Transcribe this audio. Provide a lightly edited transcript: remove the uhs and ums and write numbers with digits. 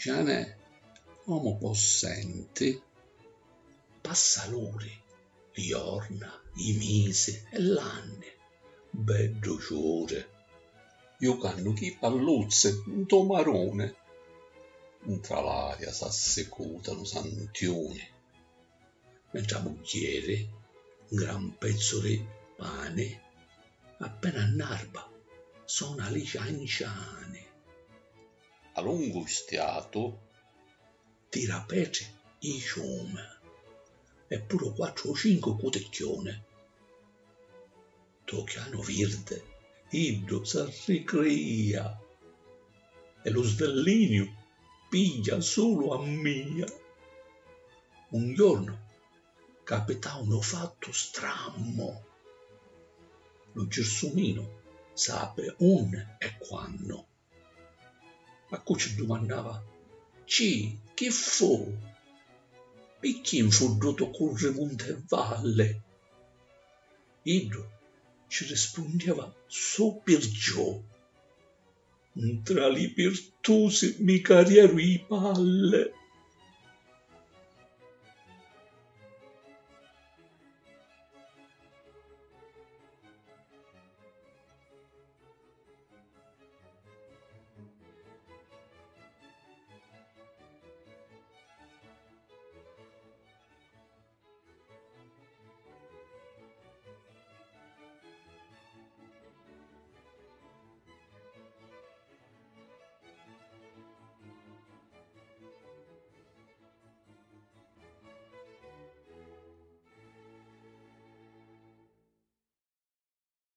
Gianè, uomo possente, passa l'ore, i giorni, i mesi e l'anni, bello ciore. Io canno chi palluzze, un tomarone, tra l'aria s'assecutano santioni, mentre la mogliere, un gran pezzo di pane, appena annarba, sono le cianciane. A lungo stiato, tira pece i ciume, e pure 4 o 5 cutecchione. Tocchiano verde, idro s'arricria, e lo svellinio piglia solo a mia. Un giorno capita uno fatto strammo. Lo gersumino sape un e quando. A cui ci domandava, chi fu? E chi infurduto corre monte e valle? Idro ci rispondeva so perciò. Tra li virtusi mi cariero i palle.